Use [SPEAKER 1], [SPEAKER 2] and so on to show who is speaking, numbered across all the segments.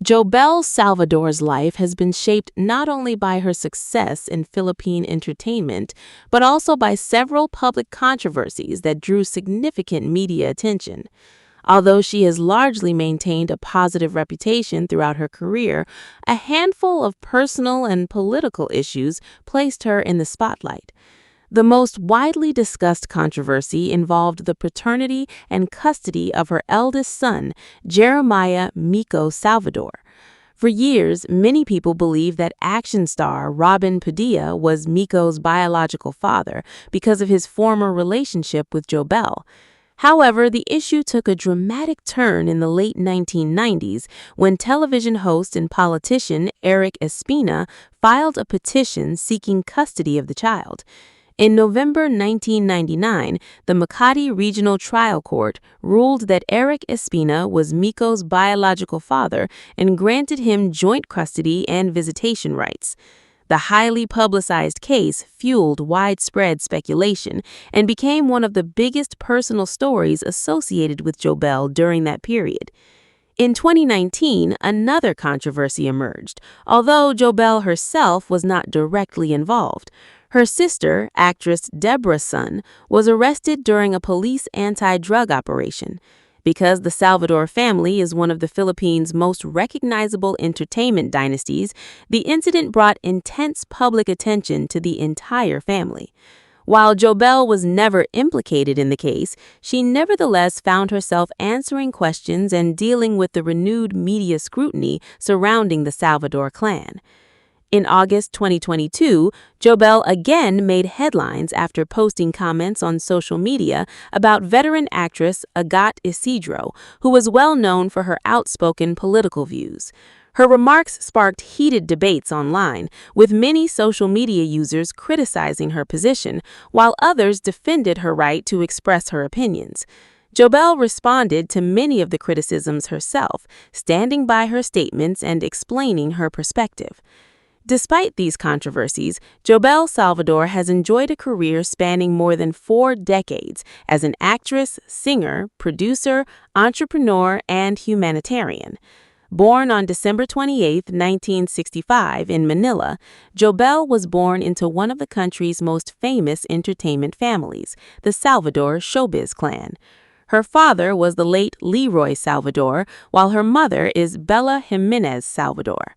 [SPEAKER 1] Jobelle Salvador's life has been shaped not only by her success in Philippine entertainment, but also by several public controversies that drew significant media attention. Although she has largely maintained a positive reputation throughout her career, a handful of personal and political issues placed her in the spotlight. The most widely discussed controversy involved the paternity and custody of her eldest son, Jeremiah Miko Salvador. For years, many people believed that action star Robin Padilla was Miko's biological father because of his former relationship with Jobelle. However, the issue took a dramatic turn in the late 1990s when television host and politician Eric Espina filed a petition seeking custody of the child. In November 1999, the Makati Regional Trial Court ruled that Eric Espina was Miko's biological father and granted him joint custody and visitation rights. The highly publicized case fueled widespread speculation and became one of the biggest personal stories associated with Jobelle during that period. In 2019, another controversy emerged, although Jobelle herself was not directly involved. Her sister, actress Deborah Sun, was arrested during a police anti-drug operation. Because the Salvador family is one of the Philippines' most recognizable entertainment dynasties, the incident brought intense public attention to the entire family. While Jobelle was never implicated in the case, she nevertheless found herself answering questions and dealing with the renewed media scrutiny surrounding the Salvador clan. In August 2022, Jobelle again made headlines after posting comments on social media about veteran actress Agat Isidro, who was well known for her outspoken political views. Her remarks sparked heated debates online, with many social media users criticizing her position, while others defended her right to express her opinions. Jobelle responded to many of the criticisms herself, standing by her statements and explaining her perspective. Despite these controversies, Jobelle Salvador has enjoyed a career spanning more than 4 decades as an actress, singer, producer, entrepreneur, and humanitarian. Born on December 28, 1965, in Manila, Jobelle was born into one of the country's most famous entertainment families, the Salvador showbiz clan. Her father was the late Leroy Salvador, while her mother is Bella Jimenez Salvador.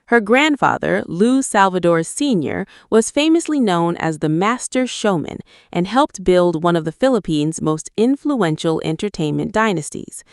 [SPEAKER 1] Her grandfather, Lou Salvador Sr., was famously known as the Master Showman and helped build one of the Philippines' most influential entertainment dynasties.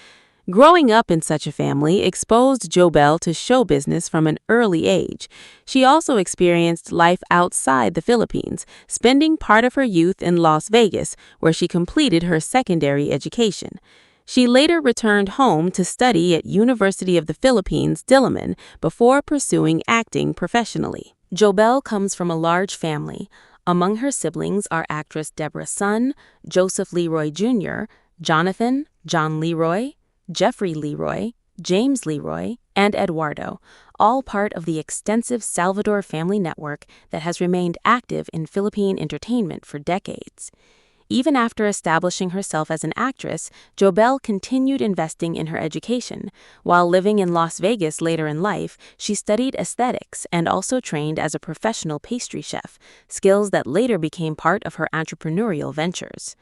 [SPEAKER 1] Growing up in such a family exposed Jobelle to show business from an early age. She also experienced life outside the Philippines, spending part of her youth in Las Vegas, where she completed her secondary education. She later returned home to study at University of the Philippines, Diliman, before pursuing acting professionally. Jobelle comes from a large family. Among her siblings are actress Deborah Sun, Joseph Leroy Jr., Jonathan, John Leroy, Jeffrey Leroy, James Leroy, and Eduardo, all part of the extensive Salvador family network that has remained active in Philippine entertainment for decades. Even after establishing herself as an actress, Jobelle continued investing in her education. While living in Las Vegas later in life, she studied aesthetics and also trained as a professional pastry chef, skills that later became part of her entrepreneurial ventures.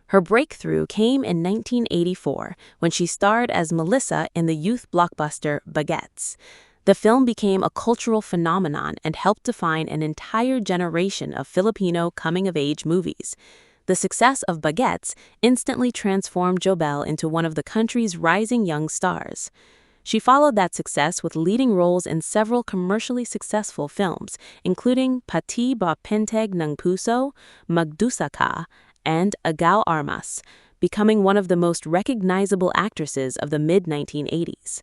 [SPEAKER 1] Her breakthrough came in 1984 when she starred as Melissa in the youth blockbuster Baguettes. The film became a cultural phenomenon and helped define an entire generation of Filipino coming-of-age movies. The success of Baguettes instantly transformed Jobelle into one of the country's rising young stars. She followed that success with leading roles in several commercially successful films, including Pati Ba Penteg ng Puso, Magdusa Ka, and Agaw Armas, becoming one of the most recognizable actresses of the mid-1980s.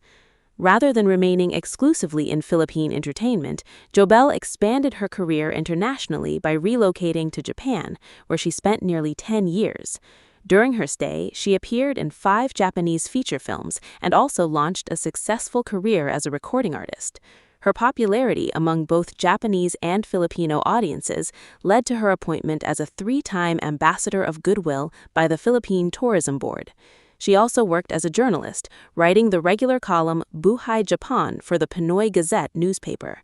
[SPEAKER 1] Rather than remaining exclusively in Philippine entertainment, Jobelle expanded her career internationally by relocating to Japan, where she spent nearly 10 years. During her stay, she appeared in 5 Japanese feature films and also launched a successful career as a recording artist. Her popularity among both Japanese and Filipino audiences led to her appointment as a 3-time Ambassador of Goodwill by the Philippine Tourism Board. She also worked as a journalist, writing the regular column Buhay Japan for the Pinoy Gazette newspaper.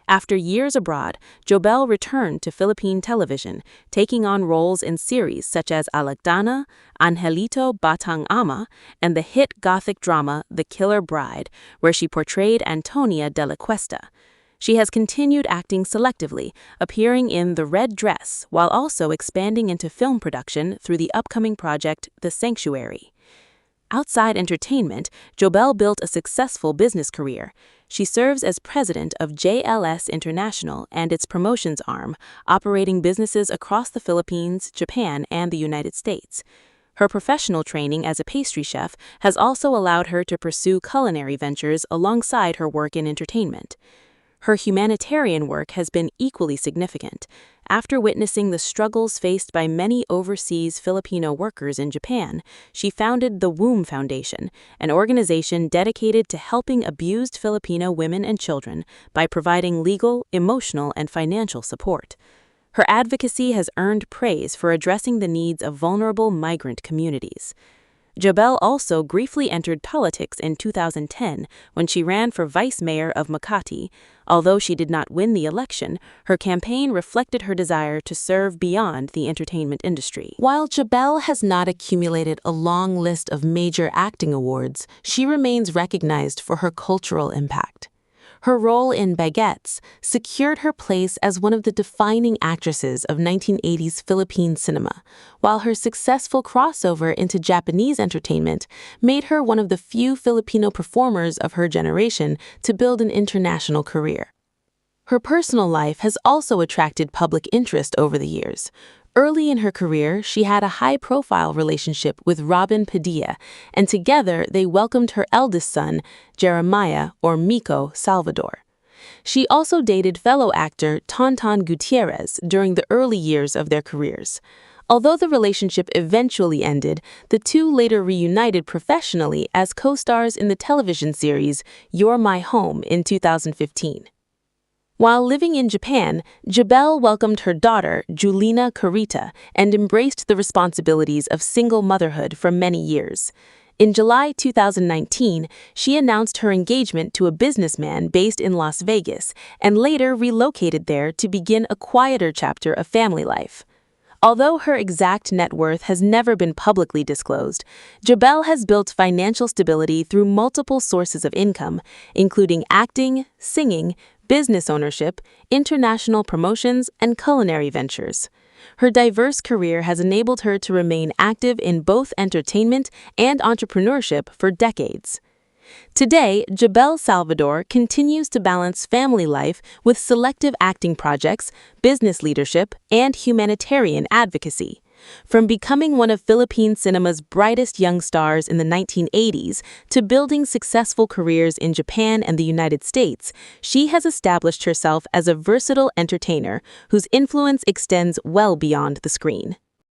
[SPEAKER 1] After years abroad, Jobelle returned to Philippine television, taking on roles in series such as Alagdana, Angelito Batang Ama, and the hit gothic drama The Killer Bride, where she portrayed Antonia de la Cuesta. She has continued acting selectively, appearing in The Red Dress, while also expanding into film production through the upcoming project The Sanctuary. Outside entertainment, Jobelle built a successful business career. She serves as president of JLS International and its promotions arm, operating businesses across the Philippines, Japan, and the United States. Her professional training as a pastry chef has also allowed her to pursue culinary ventures alongside her work in entertainment. Her humanitarian work has been equally significant. After witnessing the struggles faced by many overseas Filipino workers in Japan, she founded the Womb Foundation, an organization dedicated to helping abused Filipino women and children by providing legal, emotional, and financial support. Her advocacy has earned praise for addressing the needs of vulnerable migrant communities. Jobelle also briefly entered politics in 2010 when she ran for vice mayor of Makati. Although she did not win the election, her campaign reflected her desire to serve beyond the entertainment industry. While Jobelle has not accumulated a long list of major acting awards, she remains recognized for her cultural impact. Her role in Baguettes secured her place as one of the defining actresses of 1980s Philippine cinema, while her successful crossover into Japanese entertainment made her one of the few Filipino performers of her generation to build an international career. Her personal life has also attracted public interest over the years. Early in her career, she had a high-profile relationship with Robin Padilla, and together they welcomed her eldest son, Jeremiah or Miko Salvador. She also dated fellow actor Tonton Gutierrez during the early years of their careers. Although the relationship eventually ended, the two later reunited professionally as co-stars in the television series You're My Home in 2015. While living in Japan, Jobelle welcomed her daughter, Julina Carita, and embraced the responsibilities of single motherhood for many years. In July 2019, she announced her engagement to a businessman based in Las Vegas and later relocated there to begin a quieter chapter of family life. Although her exact net worth has never been publicly disclosed, Jobelle has built financial stability through multiple sources of income, including acting, singing, business ownership, international promotions, and culinary ventures. Her diverse career has enabled her to remain active in both entertainment and entrepreneurship for decades. Today, Jobelle Salvador continues to balance family life with selective acting projects, business leadership, and humanitarian advocacy. From becoming one of Philippine cinema's brightest young stars in the 1980s to building successful careers in Japan and the United States, she has established herself as a versatile entertainer whose influence extends well beyond the screen.